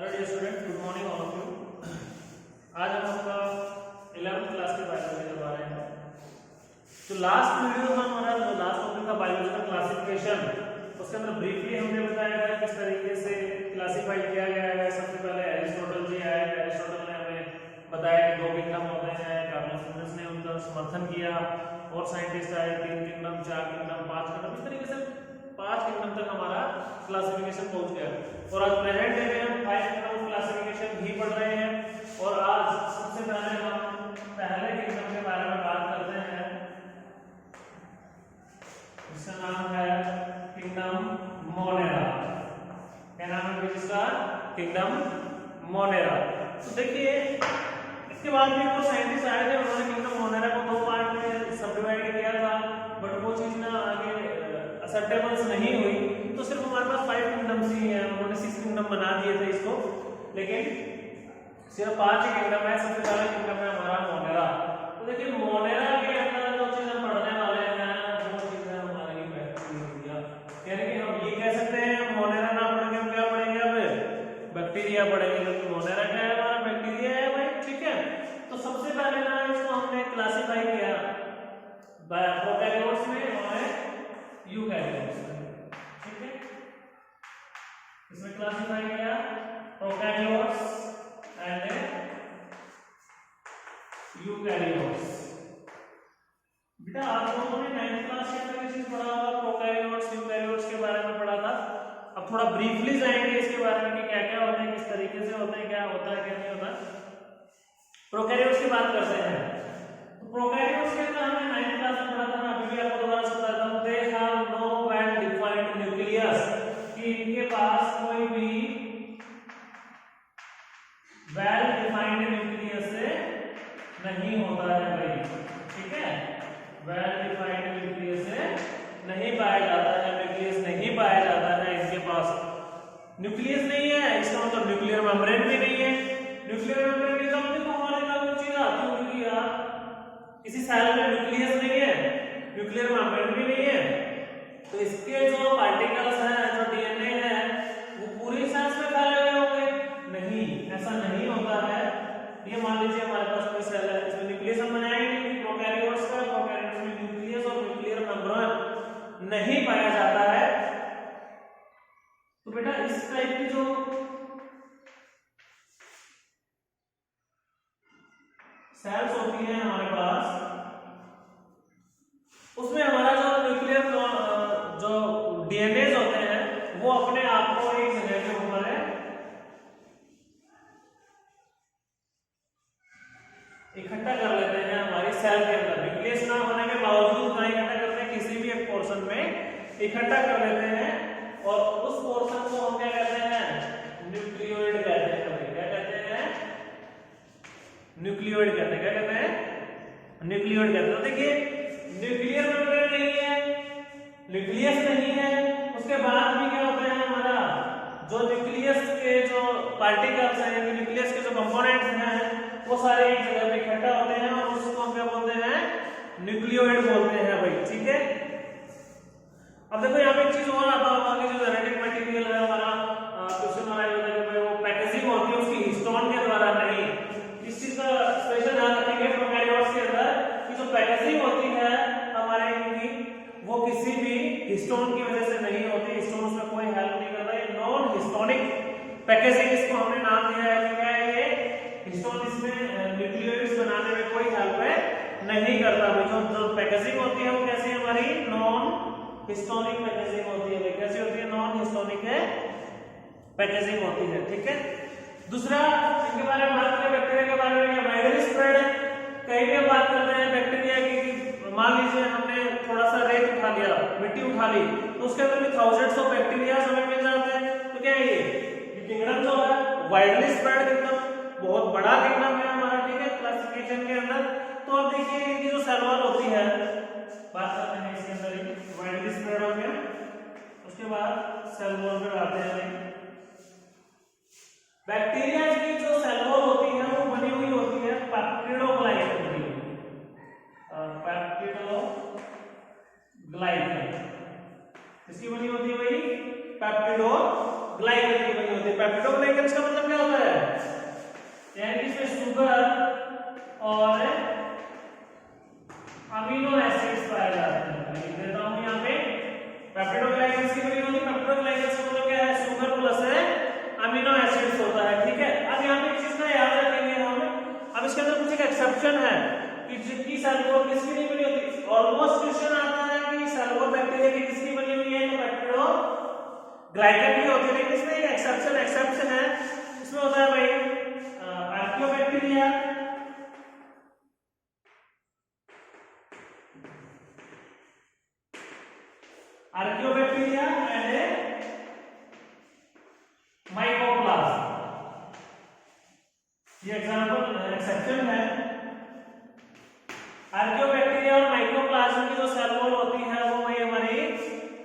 Hello dear student, good morning all of you. आज हम आपका 11th क्लास के बायोलॉजी करवा रहे हैं। तो लास्ट वीडियो में हमारा जो लास्ट टॉपिक था बायोलॉजी का क्लासिफिकेशन, उसके अंदर ब्रीफली हमने बताया था किस तरीके से क्लासिफाई किया गया है। सबसे पहले एरिस्टोटल जी आए, एरिस्टोटल ने हमें बताया कि 2 किंगडम होते हैं, कार्बोनिफरस ने उनका समर्थन किया और साइंटिस्ट आए 3 किंगडम, 4 किंगडम, 5 किंगडम, इस तरीके से 5 किंगडम तक हमारा क्लासिफिकेशन पहुंच गया। और आज प्रेजेंट डे में हम 5 किंगडम क्लासिफिकेशन भी पढ़ रहे हैं। और आज सबसे पहले हम पहले किंगडम के बारे में बात करते हैं, इसका नाम है किंगडम मोनेरा। क्या नाम है इसका? Kingdom Monera. तो देखिए, इसके बाद भी वो साइंटिस्ट आए थे, उन्होंने किंगडम मोनेरा को 2 पार्ट में सब डिवाइड किया था, बट वो चीज ना आगे एक्सेप्टेबल नहीं हुई, तो सिर्फ हमारे पास 5 किंगडम्स ही हैं। उन्होंने 6 किंगडम बना दिए थे इसको, लेकिन सिर्फ 5 ही किंगडम है। सबसे पहला किंगडम है हमारा मोनेरा। तो देखिए, मोनेरा के अंदर जो चीज हम पढ़ने वाले हैं वो चीज है हमारी बैक्टीरिया। यानी कि हम ये कह सकते हैं मोनेरा ना पढ़ के हम क्या पढ़ेंगे? अब बैक्टीरिया पढ़ेंगे, क्योंकि मोनेरा क्या है? हमारा बैक्टीरिया है भाई, ठीक है। तो सबसे पहले ना इसको हमने क्लासिफाई किया प्रोकैरियोट्स में और यूकैरियोट्स में, ठीक है। इसमें क्लासिफाई किया प्रोकैरियोट्स एंड यूकैरियोट्स। बेटा आप लोगों ने 9th क्लास के अंदर ये चीज पढ़ा होगा, प्रोकैरियोट्स यूकैरियोट्स के बारे में पढ़ा था। अब थोड़ा ब्रीफली जाएंगे इसके बारे में कि क्या क्या होते हैं, किस तरीके से होते हैं, क्या होता है क्या नहीं होता। प्रोकैरियोट्स की बात करते हैं। तो प्रोकैरियोट्स के अंदर हमने 9th क्लास में पढ़ा था, अभी भी आपको दोबारा से बताता हूं। They have no well defined nucleus, कि इनके पास कोई भी वेल डिफाइंड न्यूक्लियस नहीं होता है भाई, ठीक है। वेल डिफाइंड न्यूक्लियस नहीं पाया जाता है, न्यूक्लियस नहीं पाया जाता है इनके पास। न्यूक्लियस नहीं है इसका मतलब न्यूक्लियर मेम्ब्रेन भी नहीं है। न्यूक्लियर मेम्ब्रेन के साथ देखो हमारे पास चीज आती होगी यार, किसी सेल में न्यूक्लियस नहीं है, न्यूक्लियर मेम्ब्रेन भी नहीं है, तो इसके जो पार्टिकल्स हैं, जो डीएनए है, वो पूरी सेल्स में फैले हुए होंगे? नहीं, ऐसा नहीं होता है। ये मान लीजिए हमारे पास कोई सेल है, इसमें न्यूक्लियस हम बनाएंगे प्रोकैरियोट्स का, प्रोकैरियोट्स में न्यूक्लियस और न्यूक्लियर मेम्ब्रेन नहीं पाया जाता है। तो बेटा इस टाइप की जो सेल्स होती हैं हमारे पास, उसमें हमारा जो न्यूक्लियर जो डीएनए होते हैं वो अपने आप को एक जगह के ऊपर इकट्ठा कर लेते हैं हमारी सेल के अंदर। न्यूक्लियस ना होने के बावजूद कहाँ इकट्ठा करते हैं? किसी भी एक पोर्शन में इकट्ठा कर लेते हैं, और उस पोर्शन को हम क्या कहते हैं? न्यूक्लियोइड कहते हैं। क्या कहते हैं? न्यूक्लियोइड कहते हैं। क्या कहते हैं? न्यूक्लियोइड कहते हैं। तो देखिए, न्यूक्लियर मेम्ब्रेन नहीं है, न्यूक्लियस नहीं है, उसके बाद भी क्या होता है? हमारा जो न्यूक्लियस के जो पार्टिकल्स हैं, न्यूक्लियस के जो कंपोनेंट्स हैं, वो सारे एक जगह पे इकट्ठा होते हैं, और उसको हम क्या बोलते हैं? न्यूक्लियोइड बोलते हैं भाई, ठीक है। अब देखो यहाँ पे एक चीज और आता होगा कि जो जेनेटिक मटेरियल है हमारा, क्वेश्चन आ रहा है कि भाई वो पैकेजिंग होती है उसकी हिस्टोन के द्वारा नहीं। इस चीज का स्पेशल ध्यान रखेंगे प्रोकैरियोट्स के अंदर कि जो पैकेजिंग होती है हमारे इनकी, वो किसी भी हिस्टोन की वजह से नहीं होती। हिस्टोन उसमें कोई हेल्प नहीं करता है। नॉन हिस्टोनिक पैकेजिंग इसको हमने नाम दिया है कि क्या है ये? हिस्टोन इसमें न्यूक्लियोइड्स बनाने में कोई हेल्प नहीं करता। जो पैकेजिंग होती है वो कैसी है हमारी? नॉन हिस्टोनिक पैकेजिंग होती है। कैसी होती है? नॉन हिस्टोनिक पैकेजिंग होती है, ठीक है। दूसरा इनके बारे में बात करें, बैक्टीरिया के बारे में, वाइडली स्प्रेड है। कहीं भी हम बात करते हैं बैक्टीरिया की, मान लीजिए हमने थोड़ा सा रेत उठा लिया, मिट्टी उठा ली, तो उसके अंदर भी थाउजेंड्स ऑफ बैक्टीरिया हमें मिल जाते हैं। तो क्या है ये किंगडम जो है वाइडली स्प्रेड किंगडम, बहुत बड़ा किंगडम है हमारा, ठीक है, क्लासिफिकेशन के अंदर। तो अब देखिए इनकी जो सेल वॉल होती है, बात करते हैं इसके अंदर ही, वाइडली स्प्रेड हो गया, उसके बाद सेल वॉल पे आते हैं। बैक्टीरिया की जो सेल वॉल होती है वो बनी हुई होती है पेप्टिडोग्लाइकन की, पेप्टिडोग्लाइकन इसकी बनी होती है भाई, पेप्टिडोग्लाइकन की बनी होती है। पेप्टिडोग्लाइकेंस का मतलब क्या होता है, यानी इसमें शुगर और अमीनो एसिड्स पाए जाते हैं। लिख देता हूं यहाँ पे पेप्टिडोग्लाइकेंस की बनी होती है। पेप्टिडोग्लाइकेंस का मतलब क्या है, शुगर प्लस है अमीनो एसिड्स होता है, ठीक है। अब यहाँ पे एक चीज का याद रखेंगे हम, अब इसके अंदर कुछ एक एक्सेप्शन है कि जितनी सेल वॉल किसकी नहीं बनी होती। ऑलमोस्ट क्वेश्चन आता है कि सेल वॉल बैक्टीरिया की किसकी बनी हुई है, तो पेप्टिडोग्लाइकन की होती है, लेकिन इसमें एक एक्सेप्शन है, इसमें होता है भाई आर्कियोबैक्टीरिया, आर्कियोबैक्टीरिया एंड माइकोप्लाज्म। ये एग्जांपल एक्सेप्शन है। आर्कियोबैक्टीरिया और माइकोप्लाज्म की जो सेल वॉल होती है वो वही हमारी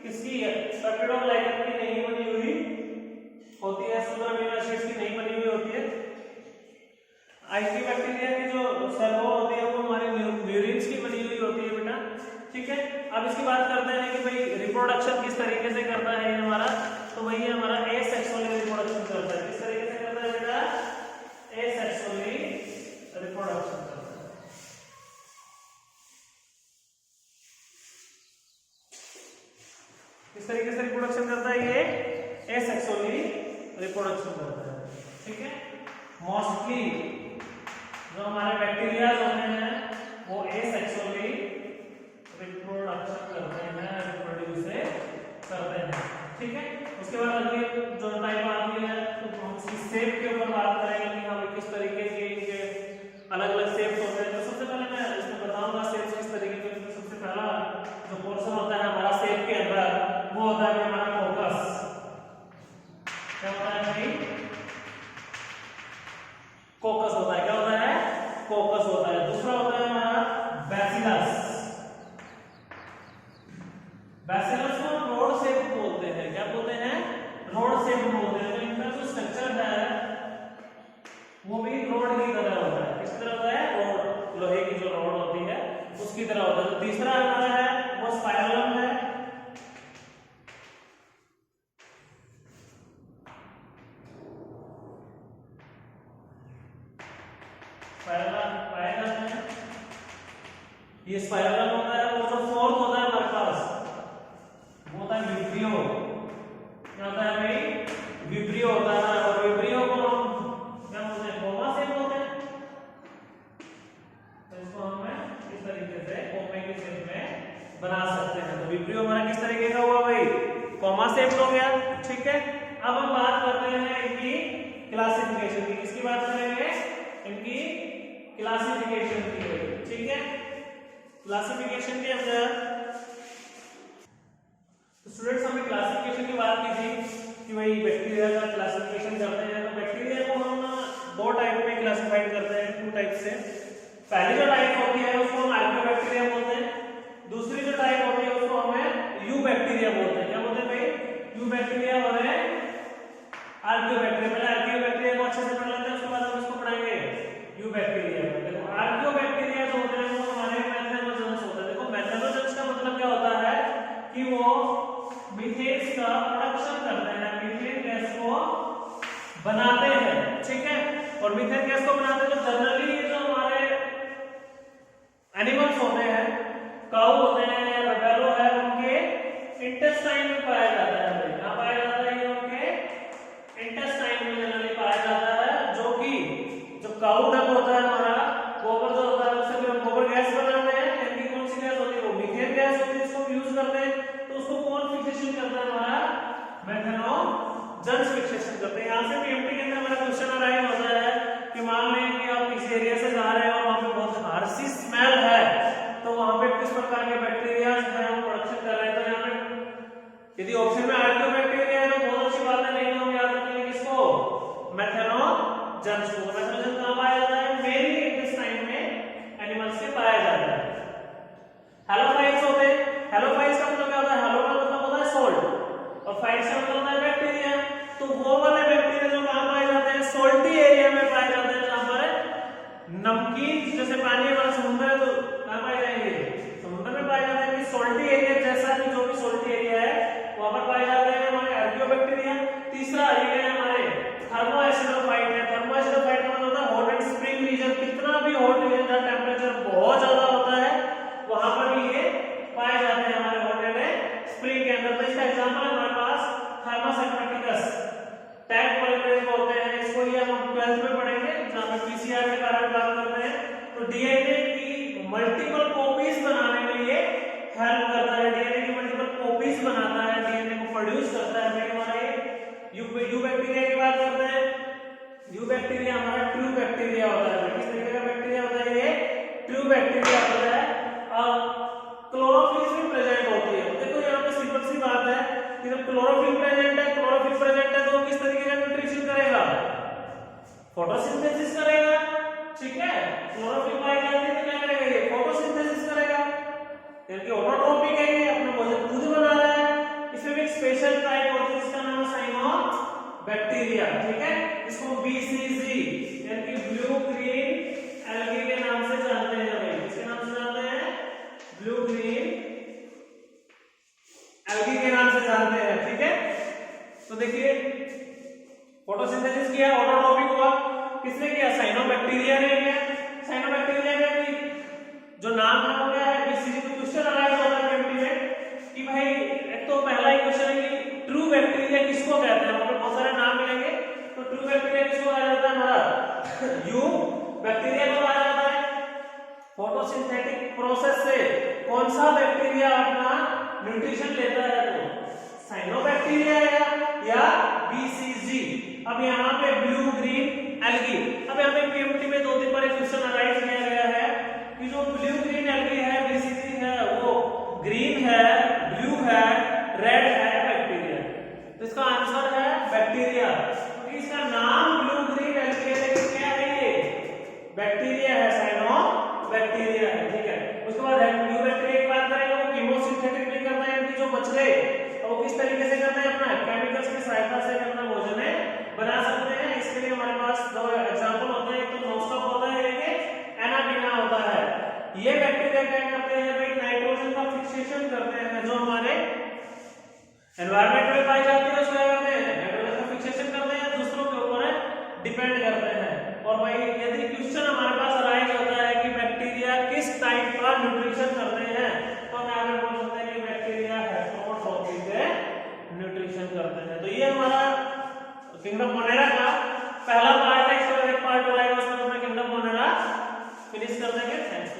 किसकी है, पेप्टिडोग्लाइकन की नहीं बनी हुई होती है, शुगर अमीनो एसिड्स की नहीं बनी हुई होती है। आर्कियोबैक्टीरिया की जो सेल वॉल होती है वो हमारी म्यूरिन्स की बनी हुई होती है बेटा, ठीक है। अब इसकी बात करते हैं कि भाई रिप्रोडक्शन किस तरीके से करता है ये हमारा, तो वही हमारा एसेक्सुअली रिप्रोडक्शन करता है। किस तरीके से करता है बेटा, एसेक्सुअली रिप्रोडक्शन करता है। किस तरीके से रिप्रोडक्शन करता है ये, एसेक्सुअली रिप्रोडक्शन करता है, ठीक है। मोस्टली जो हमारे बैक्टीरिया होते हैं वो एसेक्सुअली रिप्रोडक्शन करते हैं, रिप्रोड्यूस करते हैं, ठीक है। उसके बाद अगली जो टाइप आती है तो हम उसकी शेप के ऊपर बात करेंगे कि हाँ किस तरीके के इनके अलग अलग शेप्स होते हैं। तो सबसे पहले मैं इसमें बताऊंगा शेप्स किस तरीके के। तो सबसे पहला जो पोर्शन होता है हमारा शेप के अंदर वो होता है हमारा कोकस। क्या होता है भाई, कोकस होता है। क्या होता है, कोकस होता है। दूसरा होता है हमारा बैसिलस। बैसिलस को रोड शेप बोलते हैं। क्या बोलते हैं, रोड शेप बोलते हैं। तो इनका जो स्ट्रक्चर है वो भी रोड की तरह होता है। किस तरह होता है, रोड, लोहे की जो रोड होती है उसकी तरह होता है। तो तीसरा हमारा है वो स्पाइरलम है। ये स्पाइरलम होता है। और जो फोर्थ होता है हमारे पास वो होता है विब्रियो। क्या होता है भाई, विब्रियो होता है। और विब्रियो को हम क्या बोलते हैं, कोमा शेप बोलते हैं। तो इसको हम इस तरीके से कोमे के शेप में बना सकते हैं। तो विब्रियो हमारा किस तरीके का हुआ भाई, कोमा शेप हो गया, ठीक है। अब हम बात करते हैं इनकी क्लासिफिकेशन की। किसकी बात करेंगे, इनकी क्लासिफिकेशन की, ठीक है। क्लासिफिकेशन के अंदर तो स्टूडेंट्स हमने क्लासिफिकेशन की बात की थी कि भाई बैक्टीरिया का क्लासिफिकेशन करते हैं। तो बैक्टीरिया को हम दो टाइप में क्लासिफाइड करते हैं, टू टाइप से। पहली जो टाइप होती है उसको हम आर्कियोबैक्टीरिया बोलते हैं। दूसरी जो टाइप होती है उसको हमें यू बैक्टीरिया बोलते हैं। क्या बोलते हैं भाई, यू बैक्टीरिया और आर्कियोबैक्टीरिया। पहले आर्कियोबैक्टीरिया को अच्छे से पढ़ लेते हैं, उसके बाद हम इसको पढ़ाएंगे यू बैक्टीरिया। देखो आर्कियोबैक्टीरिया जो होते हैं वो हमारे मेथनोजेंस होते हैं। देखो मेथनोजेंस का मतलब क्या होता है कि वो मीथेन का प्रोडक्शन करते हैं, मीथेन गैस को बनाते हैं, ठीक है। और मीथेन गैस को बनाते हैं तो जनरली ये जो हमारे एनिमल्स होते हैं, काऊ होते हैं या बफेलो है, उनके इंटेस्टाइन में पाया जाता है। कहां पाया जाता है, ये उनके इंटेस्टाइन में जनरली पाया जाता है। जो कि जो काऊ डंग होता है हमारा, गोबर जो होता है उससे फिर हम गोबर गैस बनाते हैं। इनकी कौन सी गैस होती है, वो मीथेन गैस होती है, इसको यूज करते हैं। तो उसको कौन फिक्सेशन करता है, हमारा मेथनोजेंस फिक्सेशन करते हैं। यहां से पीएमटी के अंदर हमारा क्वेश्चन अराइज होता है कि मान लें कि आप किसी एरिया से जा रहे हैं और वहां पे बहुत हार्शी स्मेल है, तो वहां पे किस प्रकार के बैक्टीरिया है वो प्रोडक्शन कर रहे हैं। तो यहाँ पे यदि ऑप्शन में आर्कियोबैक्टीरिया है तो बहुत अच्छी बात है, नहीं तो हम याद रखेंगे किसको, मेथनोजेंस को। मेथनोजेंस कहां पाया जाता है, मेनली इंटेस्टाइन में एनिमल्स के पाया जाता है। हेलोफाइल्स होते हैं। हेलोफाइल्स का मतलब क्या होता है, हेलो का मतलब होता है सॉल्ट और फाइल्स का मतलब होता है बैक्टीरिया। तो वो वाले बैक्टीरिया जो कहां पाए जाते हैं, सॉल्टी एरिया में पाए जाते हैं, जहां पर नमकीन जैसे पानी वाला समुद्र है तो कहां पाए जाएंगे, समुद्र में पाए जाते हैं। कि सॉल्टी एरिया जैसा भी जो भी सॉल्टी एरिया है वहां पर पाए जाते हैं हमारे आर्कियोबैक्टीरिया। तीसरा ये है हमारे यू बैक्टीरिया की बात करते हैं। यू बैक्टीरिया हमारा ट्रू बैक्टीरिया होता है। किस तरीके का बैक्टीरिया होता है? ये ट्रू बैक्टीरिया होता है और क्लोरोफिल भी प्रेजेंट होती है। देखो यहाँ पे सिंपल सी बात है कि जब क्लोरोफिल प्रेजेंट है तो किस तरीके का न्यूट्रिशन करेगा? फोटोसिंथेसिस करेगा। ठीक है, क्लोरोफिल पाई जाती है तो क्या करेगा? ये फोटोसिंथेसिस करेगा, क्योंकि ऑटोट्रोपिक है, ये अपना भोजन खुद बना रहा है। इसमें भी एक स्पेशल टाइप होती है जिसका नाम है साइनोबैक्टीरिया। ठीक है, इसको बीसीजी यानी कि ब्लू ग्रीन एल्गी के नाम से जानते हैं भाई। किसके नाम से जानते हैं? ब्लू ग्रीन एल्गी के नाम से जानते हैं। ठीक है, तो देखिए फोटोसिंथेसिस किया, ऑटोट्रोपिक हुआ, किसने किया? साइनोबैक्टीरिया ने किया। साइनोबैक्टीरिया का भी जो नाम है वो क्या है? बीसीजी। तो क्वेश्चन अराइज होता है एमटी में कि भाई एक तो पहला ही क्वेश्चन है कि ट्रू बैक्टीरिया किसको कहते हैं? वहां पे बहुत सारे नाम मिलेंगे, तो ट्रू बैक्टीरिया किसको कहा जाता है? हमारा यू बैक्टीरिया को कहा जाता है। फोटोसिंथेटिक प्रोसेस से कौन सा बैक्टीरिया अपना न्यूट्रिशन लेता है? तो साइनोबैक्टीरिया या बीसीजी। अब यहाँ पे ब्लू ग्रीन एल्गी। अब यहाँ पे पीएमटी में 2-3 बार क्वेश्चन अराइज किया गया है कि जो ब्लू ग्रीन एल्गी है, बीसीजी है, वो ग्रीन है, ब्लू है, रेड है बैक्टीरिया। तो इसका आंसर है बैक्टीरिया, क्योंकि इसका नाम ब्लू ग्रीन एल्गी है लेकिन क्या है? ये बैक्टीरिया है, साइनोबैक्टीरिया है। ठीक है, उसके बाद ब्लू बैक्टीरिया की बात करेंगे, वो कीमोसिंथेटिक नहीं करता है, यानी जो बचले तो वो किस तरीके से करते हैं? अपना केमिकल्स की सहायता से अपना भोजन बना सकते हैं। इसके लिए हमारे पास 2 एग्जांपल होते हैं, एक तो नॉस्टॉप होता है, एक एनाबिना होता है। ये बैक्टीरिया क्या करते हैं भाई? नाइट्रोजन का फिक्सेशन करते हैं, जो हमारे एनवायरनमेंट में पाई जाती है उसको क्या करते हैं? नाइट्रोजन का फिक्सेशन करते हैं, दूसरों के ऊपर डिपेंड करते हैं। और भाई यदि क्वेश्चन हमारे पास अराइज होता है कि बैक्टीरिया किस टाइप का न्यूट्रिशन करते हैं, तो हम यहाँ पे बोल सकते हैं कि बैक्टीरिया हेटेरोट्रोपिक न्यूट्रिशन करते हैं। तो ये हमारा किंगडम मोनेरा का पहला पार्ट है। इसके बाद एक पार्ट हो जाएगा, उसमें किंगडम मोनेरा फिनिश कर देंगे। थैंक्स।